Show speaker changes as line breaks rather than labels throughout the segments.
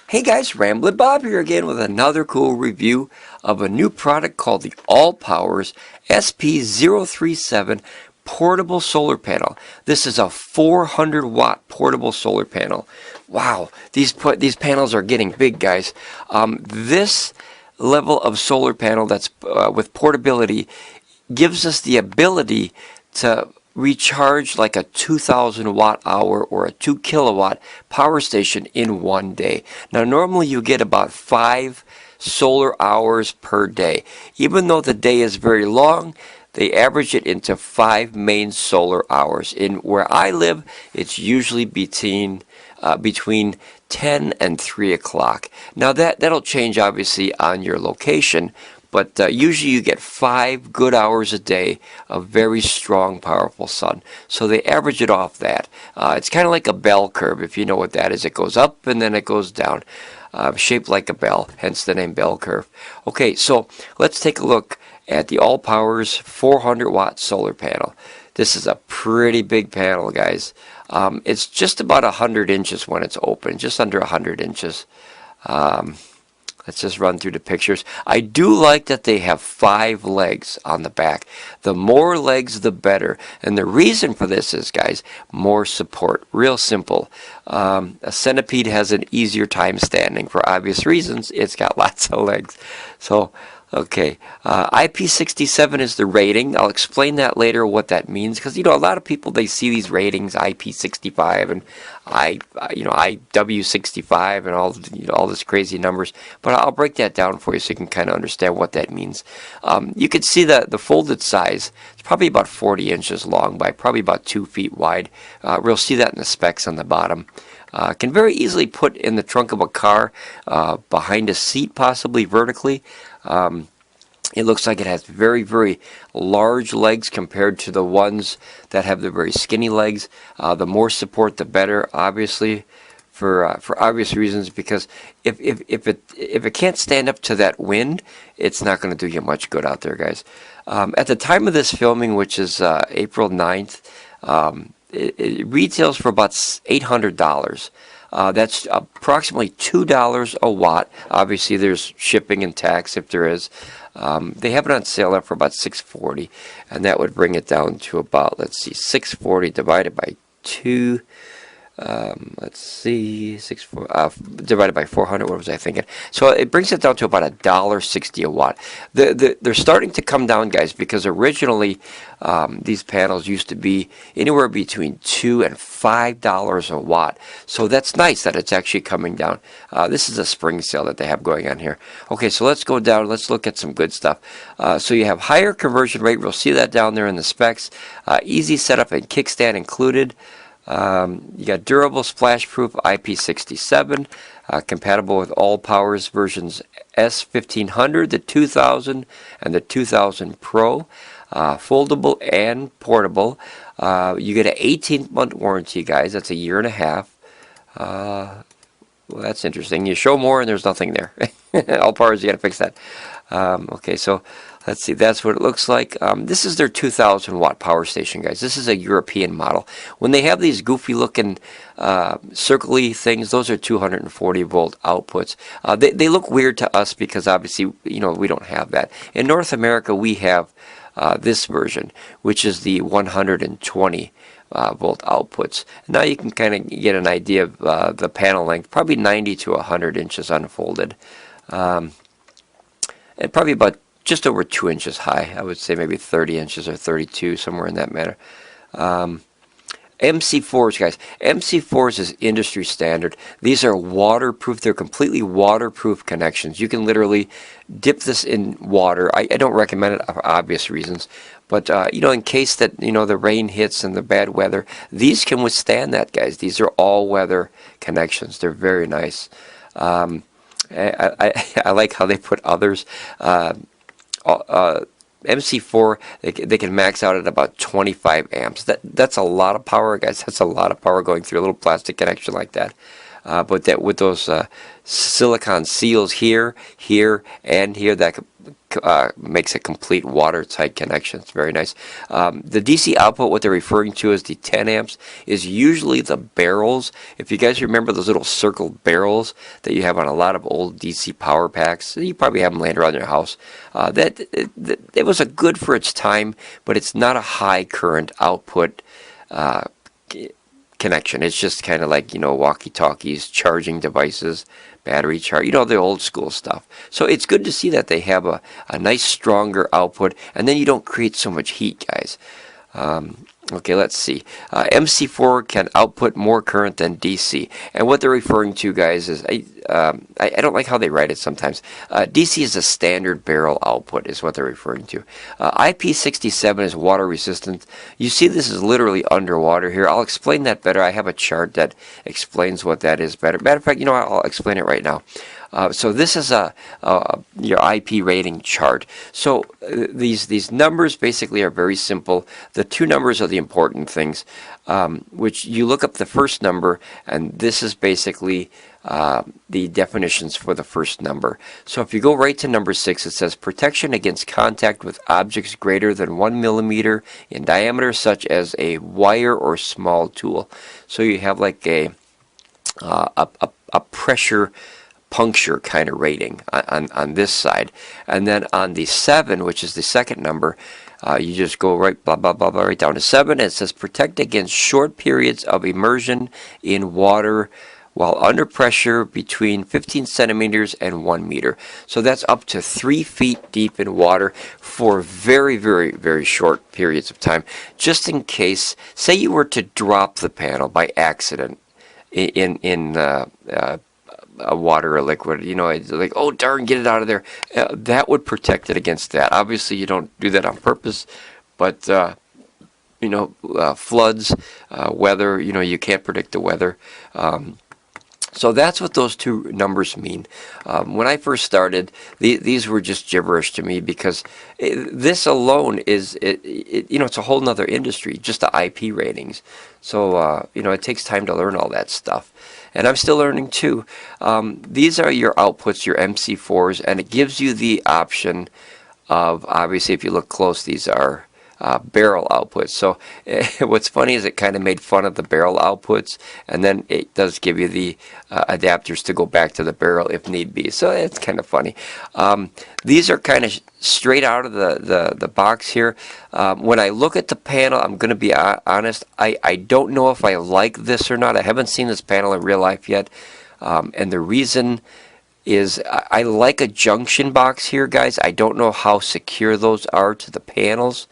Hey guys, Ramblin Bob here again with another cool review of a new product called the Allpowers SP037 portable solar panel. This is a 400 watt portable solar panel. Wow, these panels are getting big, guys. This level of solar panel that's with portability gives us the ability to recharge like a 2,000 watt hour or a 2 kilowatt power station in one day. Now normally you get about 5 solar hours per day. Even though the day is very long, they average it into 5 main solar hours. In where I live, it's usually between 10 and 3 o'clock. Now that'll change obviously on your location, but usually you get 5 good hours a day of very strong, powerful sun. So they average it off that. It's kind of like a bell curve, if you know what that is. It goes up and then it goes down, shaped like a bell, hence the name bell curve. Okay, so let's take a look at the Allpowers 400 watt solar panel. This is a pretty big panel, guys. It's just about 100 inches when it's open, just under 100 inches. Let's just run through the pictures. I do like that they have 5 legs on the back. The more legs, the better. And the reason for this is, guys, more support. Real simple. A centipede has an easier time standing. For obvious reasons, it's got lots of legs. So, okay, IP67 is the rating. I'll explain that later what that means, because you know a lot of people, they see these ratings IP65 and IW65 and all this crazy numbers, but I'll break that down for you so you can kind of understand what that means. You can see the folded size. It's probably about 40 inches long by probably about 2 feet wide. We'll see that in the specs on the bottom. Can very easily put in the trunk of a car, behind a seat, possibly vertically. It looks like it has very, very large legs compared to the ones that have the very skinny legs. The more support, the better, obviously, for obvious reasons. Because if it can't stand up to that wind, it's not going to do you much good out there, guys. At the time of this filming, which is April 9th, it retails for about $800. That's approximately $2 a watt. Obviously, there's shipping and tax if there is. They have it on sale for about $640, and that would bring it down to about, let's see, $640 divided by 2. Let's see, divided by 400. What was I thinking? So it brings it down to about $1.60 a watt. They're starting to come down, guys, because originally these panels used to be anywhere between $2 and $5 a watt. So that's nice that it's actually coming down. This is a spring sale that they have going on here. Okay, so let's go down. Let's look at some good stuff. So you have higher conversion rate. We'll see that down there in the specs. Easy setup and kickstand included. You got durable splash-proof IP67, compatible with Allpowers versions S1500, the 2000, and the 2000 Pro. Foldable and portable. You get an 18-month warranty, guys. That's a year and a half. Well, that's interesting. You show more and there's nothing there. Allpowers, you got to fix that. Okay, so let's see. That's what it looks like. This is their 2,000 watt power station, guys. This is a European model. When they have these goofy looking circly things, those are 240 volt outputs. They look weird to us because obviously, you know, we don't have that. In North America, we have this version, which is the 120 volt outputs. Now you can kind of get an idea of the panel length, probably 90 to 100 inches unfolded. And probably about just over 2 inches high. I would say maybe 30 inches or 32, somewhere in that manner. MC4s, guys. MC4s is industry standard. These are waterproof. They're completely waterproof connections. You can literally dip this in water. I don't recommend it for obvious reasons. But, you know, in case that, you know, the rain hits and the bad weather, these can withstand that, guys. These are all-weather connections. They're very nice. I like how they put others. MC4, they can max out at about 25 amps. That's a lot of power, guys. That's a lot of power going through a little plastic connection like that. but that with those silicon seals here, and here, that makes a complete watertight connection. It's very nice. The DC output, what they're referring to as the 10 amps, is usually the barrels. If you guys remember those little circled barrels that you have on a lot of old DC power packs, you probably have them laying around your house. It was a good for its time, but it's not a high current output connection. It's just kind of like, walkie-talkies, charging devices, battery charge, the old school stuff. So it's good to see that they have a nice stronger output, and then you don't create so much heat, guys. Okay, let's see. MC4 can output more current than DC. And what they're referring to, guys, is I don't like how they write it sometimes. DC is a standard barrel output is what they're referring to. IP67 is water resistant. You see this is literally underwater here. I'll explain that better. I have a chart that explains what that is better. Matter of fact, I'll explain it right now. So this is your IP rating chart. So these numbers basically are very simple. The two numbers are the important things, which you look up the first number, and this is basically the definitions for the first number. So if you go right to number 6, it says protection against contact with objects greater than 1 millimeter in diameter, such as a wire or small tool. So you have like a pressure puncture kind of rating on this side, and then on the 7, which is the second number, you just go right blah blah blah right down to 7, and it says protect against short periods of immersion in water while under pressure between 15 centimeters and 1 meter. So that's up to 3 feet deep in water for very, very, very short periods of time, just in case, say you were to drop the panel by accident in a water or liquid, it's like, oh darn, get it out of there. That would protect it against that. Obviously you don't do that on purpose, but floods, weather, you can't predict the weather. So that's what those two numbers mean. When I first started, these were just gibberish to me, because this alone is, it's a whole nother industry, just the IP ratings. So, it takes time to learn all that stuff. And I'm still learning too. These are your outputs, your MC4s, and it gives you the option of, obviously, if you look close, these are barrel outputs. So what's funny is it kind of made fun of the barrel outputs, and then it does give you the adapters to go back to the barrel if need be. So it's kind of funny. These are kind of straight out of the box here. When I look at the panel, I'm going to be honest, I don't know if I like this or not. I haven't seen this panel in real life yet, and the reason is I like a junction box here, guys. I don't know how secure those are to the panels.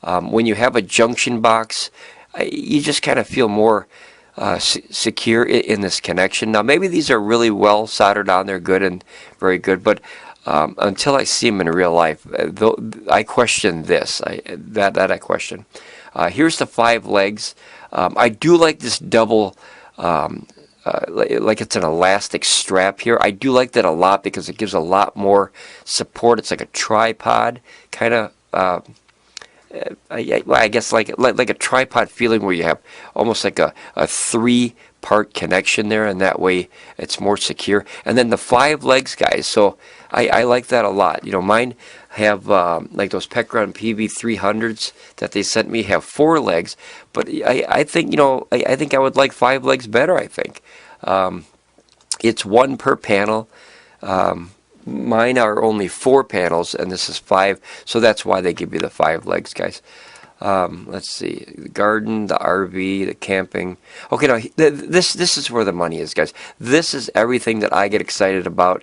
When you have a junction box, you just kind of feel more secure in this connection. Now, maybe these are really well soldered on. They're good and very good, but until I see them in real life, I question this. I question. Here's the 5 legs. I do like this double, like it's an elastic strap here. I do like that a lot because it gives a lot more support. It's like a tripod kind of. I guess like a tripod feeling, where you have almost like a 3-part connection there, and that way it's more secure. And then the 5 legs, guys, so I like that a lot. Mine have like those Pecron PV300s that they sent me have 4 legs, but I think I think I would like 5 legs better. I think it's 1 per panel. Mine are only 4 panels, and this is 5, so that's why they give you the 5 legs, guys. Let's see, the garden, the RV, the camping. Okay, now this is where the money is, guys. This is everything that I get excited about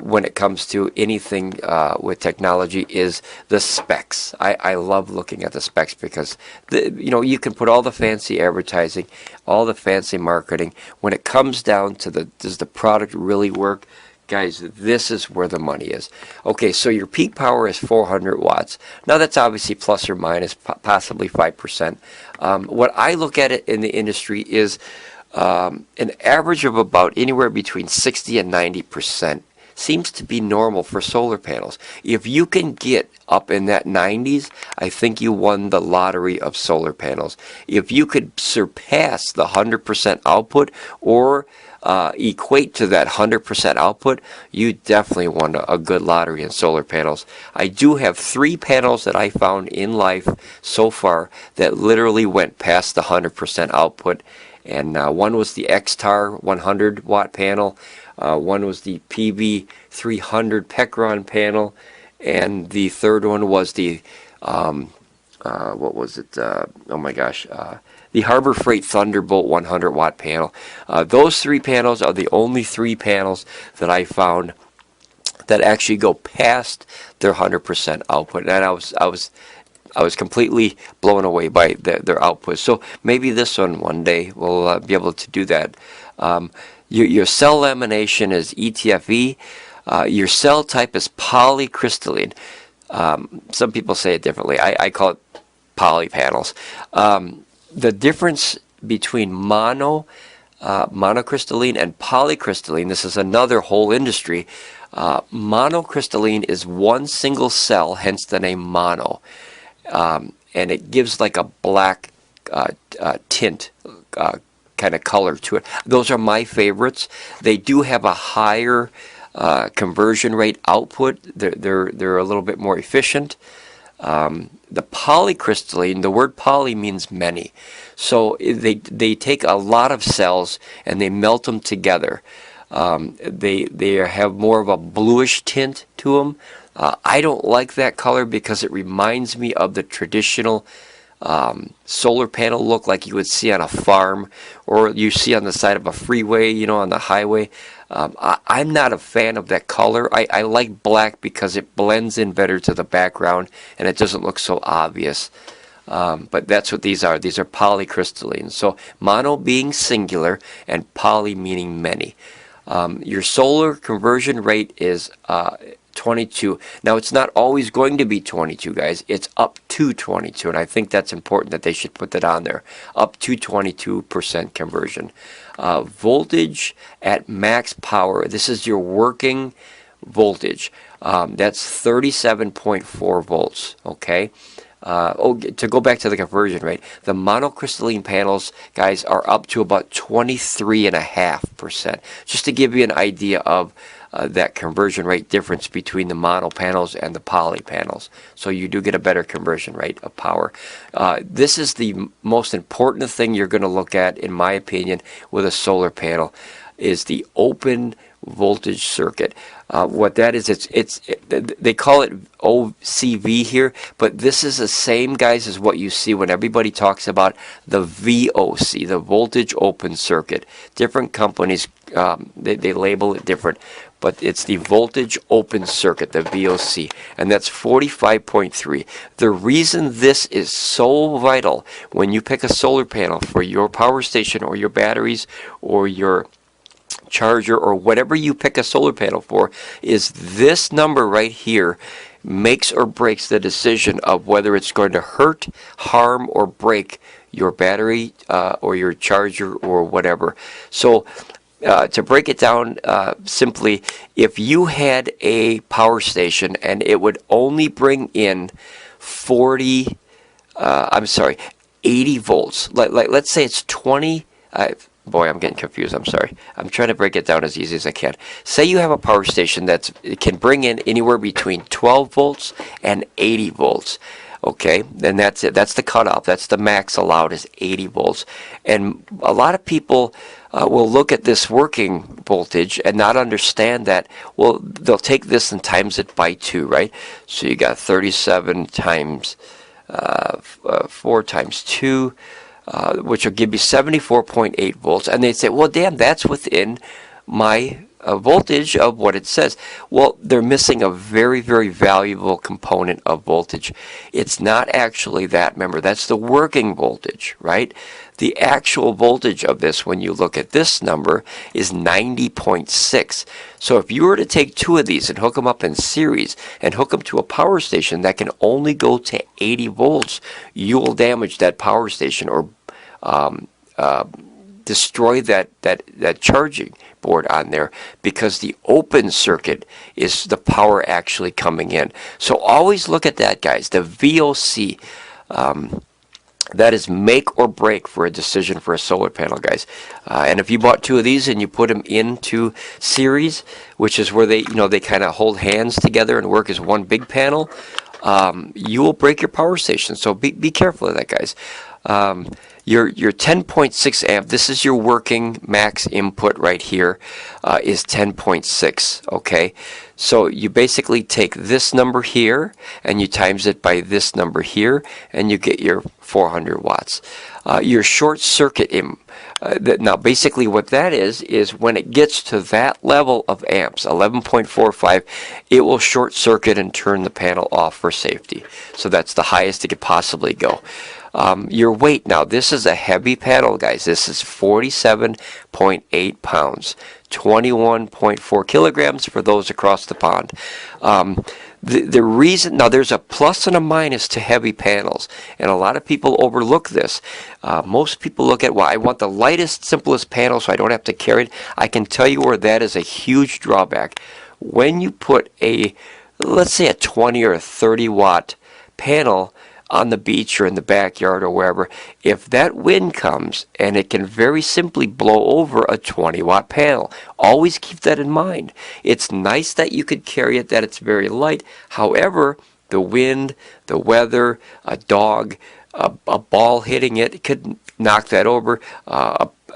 when it comes to anything with technology, is the specs. I love looking at the specs, because you can put all the fancy advertising, all the fancy marketing. When it comes down to does the product really work? Guys, this is where the money is. Okay, so your peak power is 400 watts. Now that's obviously plus or minus, possibly 5%. What I look at it in the industry is an average of about anywhere between 60 and 90% seems to be normal for solar panels. If you can get up in that 90s, I think you won the lottery of solar panels. If you could surpass the 100% output, or equate to that 100% output, you definitely won a good lottery in solar panels. I do have 3 panels that I found in life so far that literally went past the 100% output. And one was the XTAR 100 watt panel, one was the PB300 Pecron panel, and the third one was the what was it? Oh my gosh, the Harbor Freight Thunderbolt 100 watt panel. Those 3 panels are the only 3 panels that I found that actually go past their 100% output, and I was completely blown away by their output. So maybe this one day we'll be able to do that. Your cell lamination is ETFE. Your cell type is polycrystalline. Some people say it differently. I call it poly panels. The difference between monocrystalline and polycrystalline, this is another whole industry. Monocrystalline is one single cell, hence the name mono. And it gives like a black tint kind of color to it. Those are my favorites. They do have a higher conversion rate output. They're a little bit more efficient. The polycrystalline, the word poly means many. So they take a lot of cells and they melt them together. They have more of a bluish tint to them. I don't like that color because it reminds me of the traditional solar panel look like you would see on a farm or you see on the side of a freeway, you know, on the highway. I'm not a fan of that color. I like black because it blends in better to the background and it doesn't look so obvious. But that's what these are. These are polycrystalline. So mono being singular and poly meaning many. Your solar conversion rate is 22. Now it's not always going to be 22, guys. It's up to 22, and I think that's important that they should put that on there. Up to 22% conversion. Voltage at max power. This is your working voltage. That's 37.4 volts. Okay. To go back to the conversion rate, the monocrystalline panels, guys, are up to about 23.5%. Just to give you an idea of that conversion rate difference between the mono panels and the poly panels. So you do get a better conversion rate of power. This is the most important thing you're going to look at, in my opinion, with a solar panel, is the open voltage circuit. What that is, they call it OCV here, but this is the same, guys, as what you see when everybody talks about the VOC, the voltage open circuit. Different companies, they label it different, but it's the voltage open circuit, the VOC, and that's 45.3. The reason this is so vital when you pick a solar panel for your power station or your batteries or your charger or whatever you pick a solar panel for is this number right here makes or breaks the decision of whether it's going to hurt, harm, or break your battery or your charger or whatever. So to break it down simply, if you had a power station and it would only bring in 80 volts, like let's say it's 20, boy, I'm getting confused. I'm sorry. I'm trying to break it down as easy as I can. Say you have a power station that can bring in anywhere between 12 volts and 80 volts. Okay, then that's it. That's the cutoff. That's the max allowed is 80 volts. And a lot of people will look at this working voltage and not understand that, well, they'll take this and times it by 2, right? So you got 37 times 4 times 2. Which will give you 74.8 volts, and they'd say, well, damn, that's within my voltage of what it says. Well, they're missing a very, very valuable component of voltage. It's not actually that. Remember, that's the working voltage, right? The actual voltage of this, when you look at this number, is 90.6. So if you were to take 2 of these and hook them up in series and hook them to a power station that can only go to 80 volts, you will damage that power station or destroy that charging board on there, because the open circuit is the power actually coming in. So always look at that, guys. The VOC. That is make or break for a decision for a solar panel, guys. And if you bought 2 of these and you put them into series, which is where they, they kind of hold hands together and work as one big panel, you will break your power station. So be careful of that, guys. Your 10.6 amp, this is your working max input right here, is 10.6, okay? So you basically take this number here and you times it by this number here and you get your 400 watts. Your short circuit, now basically what that is when it gets to that level of amps, 11.45, it will short circuit and turn the panel off for safety. So that's the highest it could possibly go. Your weight, now this is a heavy panel, guys. This is 47.8 pounds, 21.4 kilograms for those across the pond. The reason, now there's a plus and a minus to heavy panels, and a lot of people overlook this. Most people look at, well, I want the lightest, simplest panel so I don't have to carry it. I can tell you where that is a huge drawback. When you put a, let's say a 20 or a 30 watt panel on the beach or in the backyard or wherever, if that wind comes and it can very simply blow over a 20 watt panel, always keep that in mind. It's nice that you could carry it, that it's very light. However, the wind, the weather, a dog, a ball hitting it could knock that over.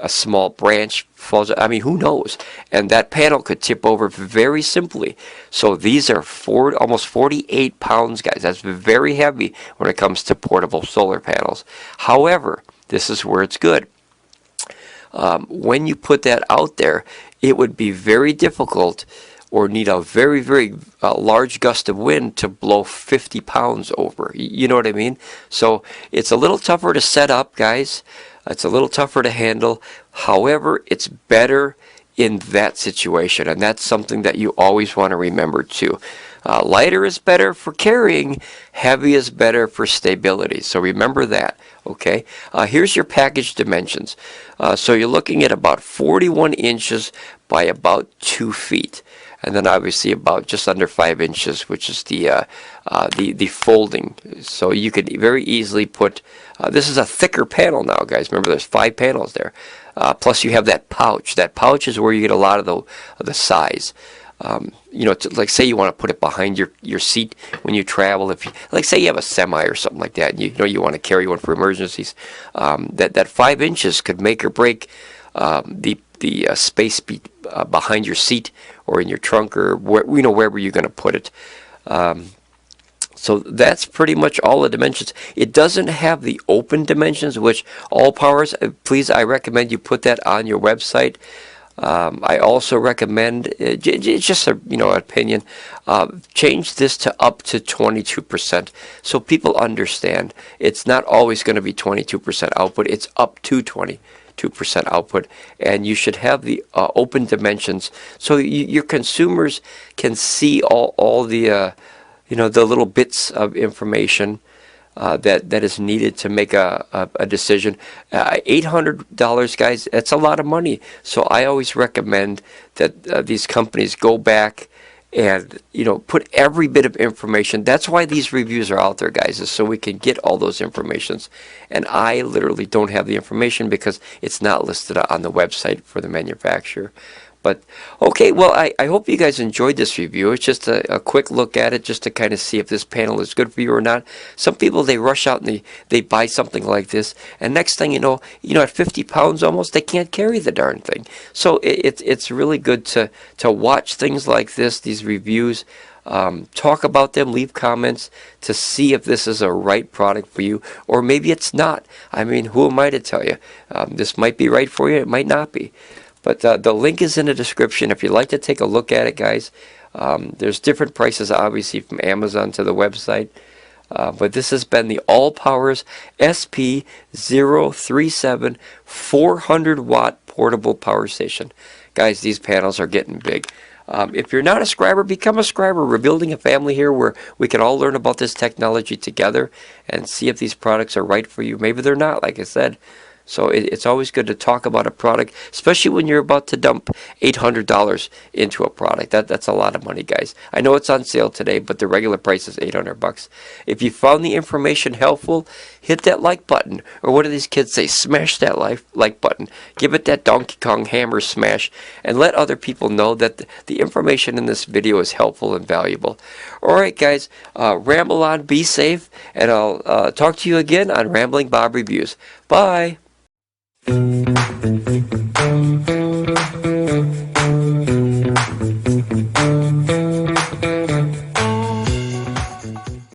A small branch falls, I mean, who knows? And that panel could tip over very simply. So these are almost 48 pounds, guys. That's very heavy when it comes to portable solar panels. However, this is where it's good. When you put that out there, it would be very difficult or need a very, very large gust of wind to blow 50 pounds over. You know what I mean? So it's a little tougher to set up, guys. It's a little tougher to handle. However, it's better in that situation, and that's something that you always want to remember too. Lighter is better for carrying, heavy is better for stability. So remember that, okay? Here's your package dimensions. So you're looking at about 41 inches by about 2 feet. And then obviously about just under 5 inches, which is the folding. So you could very easily put, this is a thicker panel now, guys. Remember, there's 5 panels there. Plus you have that pouch. That pouch is where you get a lot of the size. You know, like say you want to put it behind your seat when you travel. If you, like say you have a semi or something like that, and you know you want to carry one for emergencies. That 5 inches could make or break the space behind your seat or in your trunk or wherever you're going to put it. So that's pretty much all the dimensions. It doesn't have the open dimensions, which Allpowers, please, I recommend you put that on your website. I also recommend, it's just a opinion, change this to up to 22% so people understand it's not always going to be 22% output. It's up to 22% output, and you should have the open dimensions so your consumers can see all the the little bits of information that is needed to make a decision. $800, guys, that's a lot of money. So I always recommend that these companies go back and put every bit of information. That's why these reviews are out there, guys, is so we can get all those informations. And I literally don't have the information because it's not listed on the website for the manufacturer. But okay, well, I hope you guys enjoyed this review. It's just a quick look at it just to kind of see if this panel is good for you or not. Some people, they rush out and they buy something like this, and next thing you know, at 50 pounds almost, they can't carry the darn thing. So it's really good to watch things like this, these reviews, talk about them, leave comments to see if this is a right product for you, or maybe it's not. I mean, who am I to tell you? This might be right for you, it might not be. But the link is in the description if you'd like to take a look at it, guys. There's different prices, obviously, from Amazon to the website. But this has been the Allpowers SP037 400-watt portable power station. Guys, these panels are getting big. If you're not a scriber, become a scriber. We're building a family here where we can all learn about this technology together and see if these products are right for you. Maybe they're not, like I said. So it's always good to talk about a product, especially when you're about to dump $800 into a product. That's a lot of money, guys. I know it's on sale today, but the regular price is $800. If you found the information helpful, hit that like button. Or what do these kids say? Smash that like button. Give it that Donkey Kong hammer smash, and let other people know that the information in this video is helpful and valuable. Alright, guys, ramble on, be safe, and I'll talk to you again on Ramblin Bob Reviews. Bye!